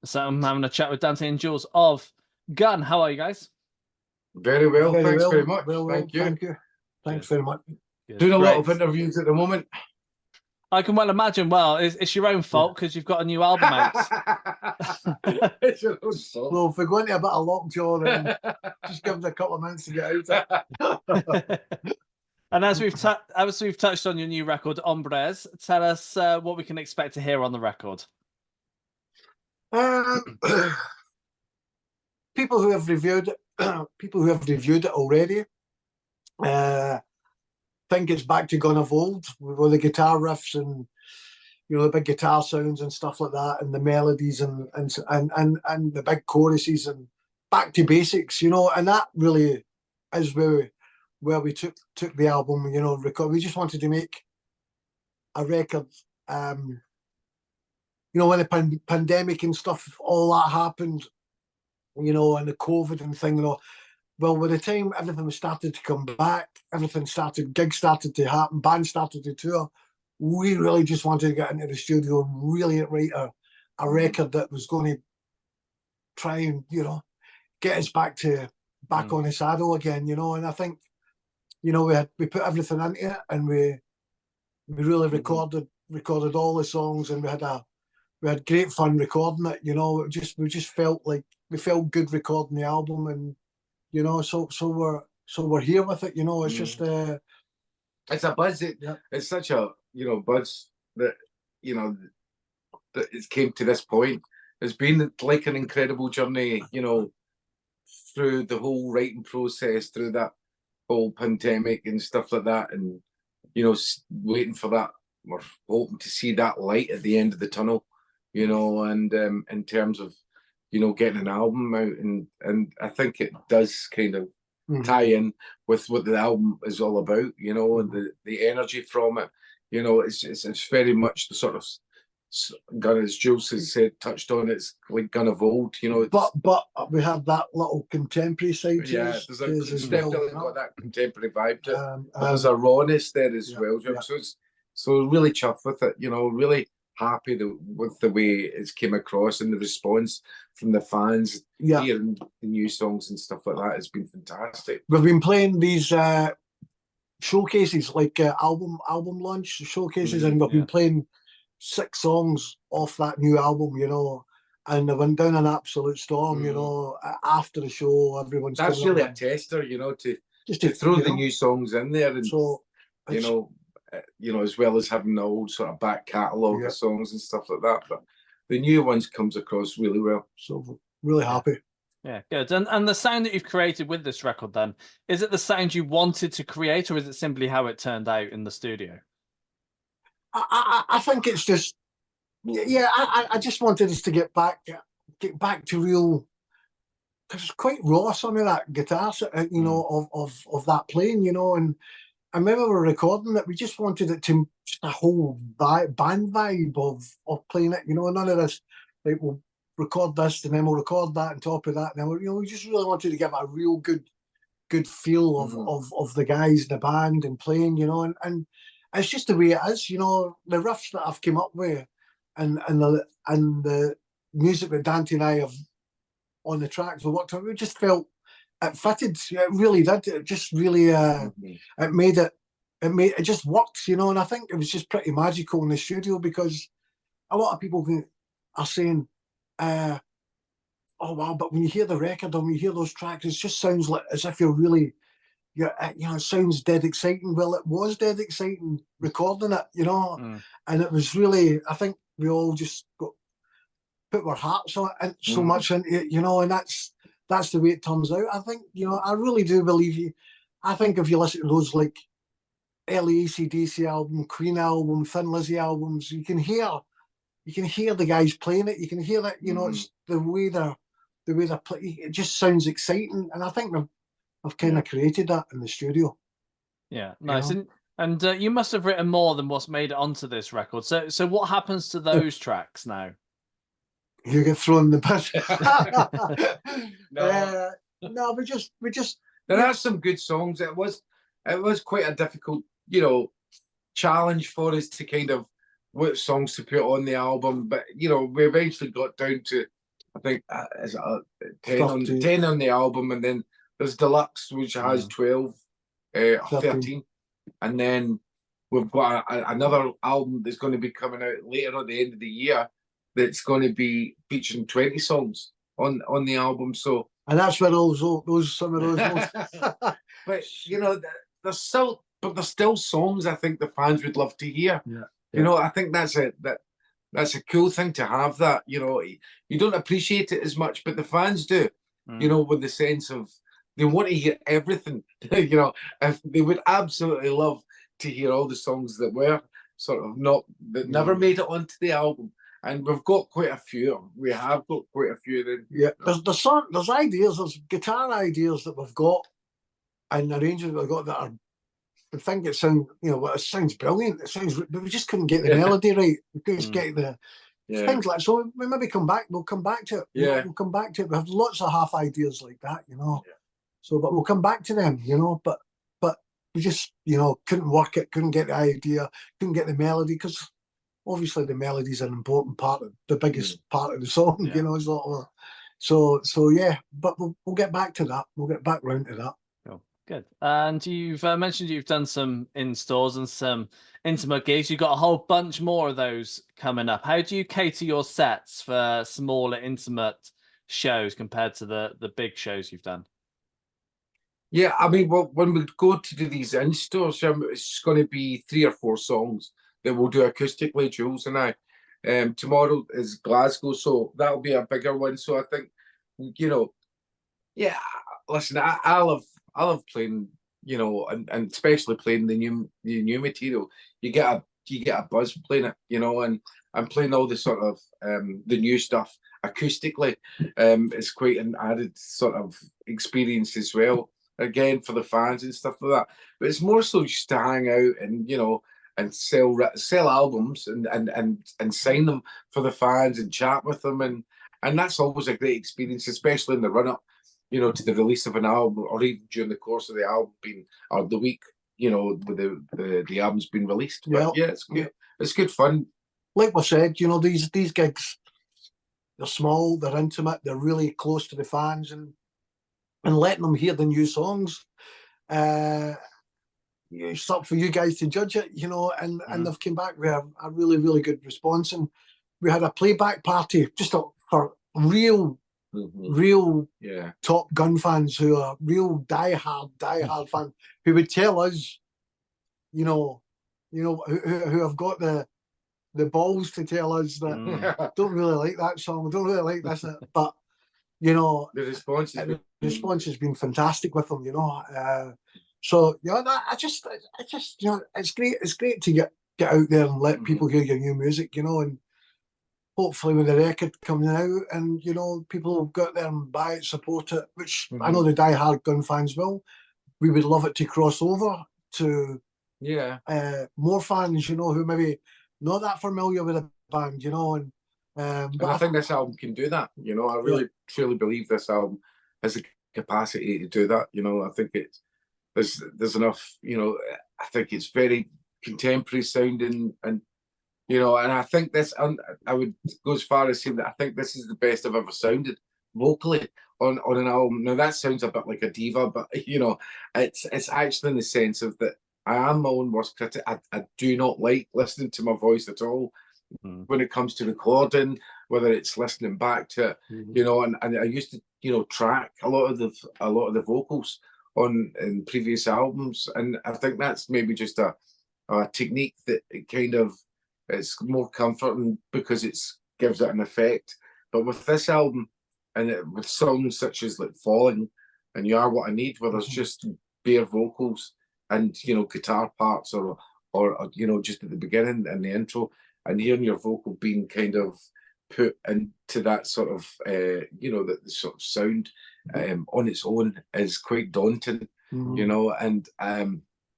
So I'm having a chat with Dante and Jules of Gun. How are you guys? Very well, Very thanks well, very much. well, Thank you. thank you. Thanks very much. Good. Doing a lot of Great. interviews at the moment. I can well imagine. Well, it's your own fault because you've got a new album out. It's your own fault. Well, if we're going to a bit of lockjaw, then just give us a couple of minutes to get out. And as we've touched on your new record, Hombres, tell us what we can expect to hear on the record. People who have reviewed it already, think it's back to Gun of Old with the guitar riffs and the big guitar sounds and stuff like that, and the melodies and the big choruses and back to basics, and that really is where we took the album, record. We just wanted to make a record, when the pandemic and stuff, all that happened, and the COVID and thing, well, by the time everything started to come back, gigs started to happen, bands started to tour, we really just wanted to get into the studio and really write a record that was going to try and, get us back on the saddle again, and I think, we put everything into it, and we really recorded all the songs, and we had great fun recording it, we just felt like we felt good recording the album, and so we're here with it, it's just it's a buzz. It's such a buzz that that it came to this point. It's been like an incredible journey, through the whole writing process, through that whole pandemic and stuff like that, and waiting for that. We're hoping to see that light at the end of the tunnel, and in terms of getting an album out, and I think it does kind of tie in with what the album is all about, and the energy from it, it's very much the sort of Gun, as Jules has said, touched on. It's like Gun of Old, but we have that little contemporary side to it. There's definitely got that contemporary vibe to it. But there's a rawness there as well, Jim. So really chuffed with it, really happy with the way it's came across, and the response from the fans hearing the new songs and stuff like that has been fantastic. We've been playing these showcases, like album launch showcases, and we've been playing 6 songs off that new album, and they went down an absolute storm, after the show. Everyone's that's really a tester, to throw the new songs in there, and so as well as having the old sort of back catalogue of songs and stuff like that. But the new ones comes across really well. So really happy. Yeah, good. And the sound that you've created with this record, then, is it the sound you wanted to create, or is it simply how it turned out in the studio? I think it's just, I just wanted us to get back to real, because it's quite raw, some of that guitar, of that playing, and I remember we were recording it, we just wanted it to just a whole band vibe of playing it, none of this, like, we'll record this and then we'll record that on top of that, and then we just really wanted to give a real good feel of the guys in the band and playing, and it's just the way it is, the riffs that I've come up with, and the music that Dante and I have on the tracks we worked on, we just felt it fitted. It really did. It just really it just worked, and I think it was just pretty magical in the studio, because a lot of people are saying, oh wow, but when you hear the record and when you hear those tracks, it just sounds like as if you're really, it sounds dead exciting. Well, it was dead exciting recording it, and it was really, I think we all just put our hearts on it so much into it, and that's the way it turns out. I think, I really do believe I think if you listen to those like early AC/DC album, Queen album, Thin Lizzy albums, you can hear the guys playing it. You can hear that, it's the way they're playing. It just sounds exciting, and I think I've kind of created that in the studio. Yeah, nice. And you must have written more than what's made it onto this record. So what happens to those tracks now? You get thrown in the pit. No, we just. There are some good songs. It was quite a difficult, challenge for us to kind of what songs to put on the album. But we eventually got down to I think is it a 13. 10 on the album, and then there's Deluxe, which has 12, 13, and then we've got another album that's going to be coming out later at the end of the year that's going to be featuring 20 songs on the album. So, and that's where those some of those but you know, there's still songs I think the fans would love to hear. Yeah. You know, I think that's a cool thing to have. That, you know, you don't appreciate it as much, but the fans do. You know, with the sense of they want to hear everything. You know, if they would absolutely love to hear all the songs that were sort of never made it onto the album. And we've got quite a few. We have got quite a few. Then yeah, there's ideas, there's guitar ideas that we've got, and arrangements we've got that are. I think it sounds, you know, it sounds brilliant. It sounds, but we just couldn't get the melody right. We couldn't just get the things like. So we maybe come back. We'll come back to it. Yeah, we'll come back to it. We have lots of half ideas like that, you know. Yeah. So, but we'll come back to them, you know. But we just, you know, couldn't work it. Couldn't get the idea. Couldn't get the melody, because obviously the melody is an important part of the biggest part of the song, you know. So yeah. But we'll get back to that. We'll get back round to that. Good. And you've mentioned you've done some in-stores and some intimate gigs. You've got a whole bunch more of those coming up. How do you cater your sets for smaller, intimate shows compared to the big shows you've done? Yeah, I mean, well, when we go to do these in-stores, it's going to be 3 or 4 songs that we'll do acoustically, Jules and I. Tomorrow is Glasgow, so that'll be a bigger one. So I think, you know, yeah, listen, I love playing, you know, and especially playing the new material. You get a buzz playing it, you know, and I'm playing all the sort of the new stuff acoustically. It's quite an added sort of experience as well. Again, for the fans and stuff like that. But it's more so just to hang out and, you know, and sell albums and sign them for the fans and chat with them, and that's always a great experience, especially in the run up, you know, to the release of an album, or even during the course of the album being, or the week, you know, with the album's been released. But yeah, it's good. Yeah. It's good fun. Like we said, you know, these gigs, they're small, they're intimate, they're really close to the fans, and letting them hear the new songs. It's up for you guys to judge it, you know, and they've come back with a really, really good response. And we had a playback party just for real Top Gun fans who are real die-hard fans, who would tell us, who have got the balls to tell us that don't really like that song, don't really like this, but you know, the response has been fantastic with them, you know. So you know, I just you know, it's great to get out there and let people hear your new music, you know, and hopefully with the record coming out, and you know, people will go out there and buy it, support it, which I know the die-hard Gun fans will. We would love it to cross over to more fans, you know, who maybe not that familiar with the band, you know, and but I think this album can do that, you know. I really truly believe this album has the capacity to do that, you know. I think there's enough, you know. I think it's very contemporary sounding, and you know, and I think this, I would go as far as saying that I think this is the best I've ever sounded vocally on an album. Now that sounds a bit like a diva, but you know, it's actually in the sense of that I am my own worst critic. I do not like listening to my voice at all when it comes to recording, whether it's listening back to it, you know, and I used to, you know, track a lot of the vocals in previous albums, and I think that's maybe just a technique that it kind of, it's more comforting because it gives it an effect. But with this album, and with songs such as like Falling and You Are What I Need, where there's just bare vocals and, you know, guitar parts or you know, just at the beginning and the intro, and hearing your vocal being kind of put into that sort of you know, the sort of sound on its own is quite daunting, you know. And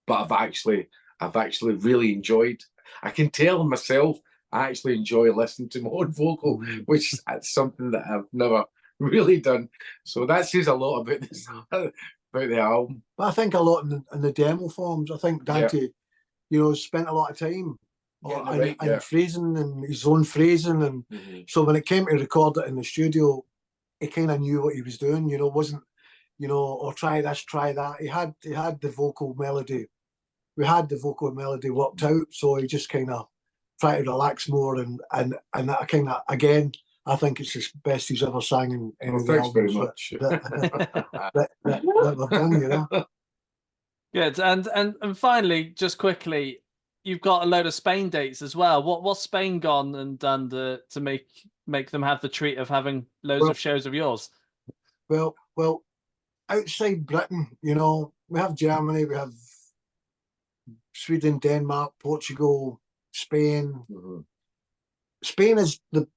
but I've actually really enjoyed. I can tell myself I actually enjoy listening to my own vocal, which is something that I've never really done. So that says a lot about this, about the album. But I think a lot in the demo forms. I think Dante, you know, spent a lot of time getting it and, right, yeah. phrasing and his own phrasing. And Mhm. so when it came to record it in the studio, he kind of knew what he was doing, you know, wasn't, you know, or try this, try that. He had the vocal melody. We had the vocal melody worked out, so he just kind of tried to relax more, and that kind of, again, I think it's the best he's ever sang in any Well, of the thanks very albums much. that we've done, you know. Good. And finally, just quickly, you've got a load of Spain dates as well. What's Spain gone and done to make them have the treat of having loads Well- of shows of yours? Well, outside Britain, you know, we have Germany, we have Sweden, Denmark, Portugal, Spain. Mhm. Spain is the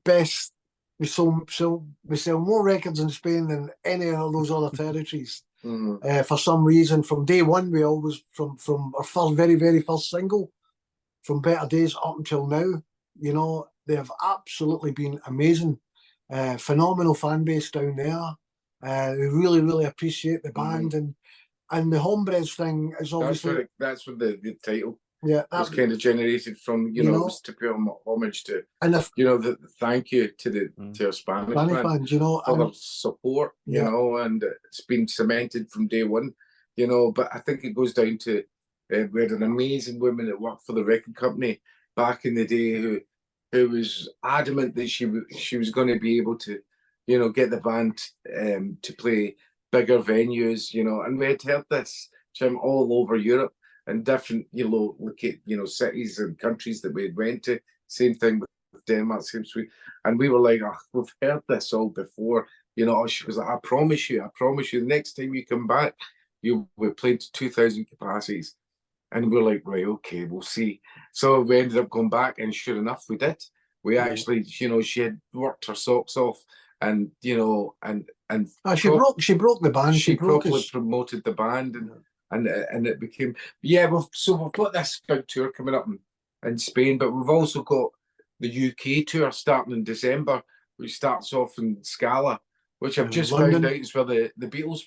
best. We sell more records in Spain than any of those other territories. Mhm. For some reason, from day one, we always from our first, very first single, from Better Days up until now, you know, they have absolutely been amazing. Phenomenal fan base down there. We really appreciate the band, and the Hombres thing is obviously That's what the title yeah, was that, kind of generated from. You you know, know, it was to pay homage to, and the you know, the thank you to to our Spanish Spanish fans fans, you know, for their and support, you Yeah. know, and it's been cemented from day one, you know. But I think it goes down to we had an amazing woman that worked for the record company back in the day who was adamant that she was going to be able to, you know, get the band to play bigger venues, you know. And we had heard this, Jim, all over Europe and different, you know, look at, you know, cities and countries that we went to. Same thing with Denmark, same Sweden. And we were like, oh, we've heard this all before. You know, she was like, I promise you, the next time you come back, you'll be playing to 2,000 capacities. And we're like, right, okay, we'll see. So we ended up going back, and sure enough, we did. We Yeah. actually, you know, she had worked her socks off, and you know, and she broke the band. she She broke properly us. promoted the band, Yeah. and it became, yeah. We've got this big tour coming up in Spain, but we've also got the UK tour starting in December, which starts off in Scala, which I've just London. found out is where the Beatles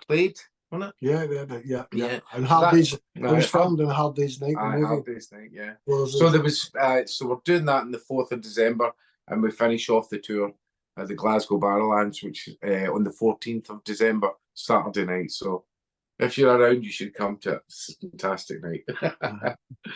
played, wasn't it? Yeah. Yeah. And So Hard that- Days. It no, was filmed in Hard Days Night, the I movie. have this night, yeah. Was So it? there was, so we're doing that on the 4th of December, and we finish off the tour at the Glasgow Barrowlands, which is on the 14th of December, Saturday night. So if you're around, you should come to it. It's a fantastic night.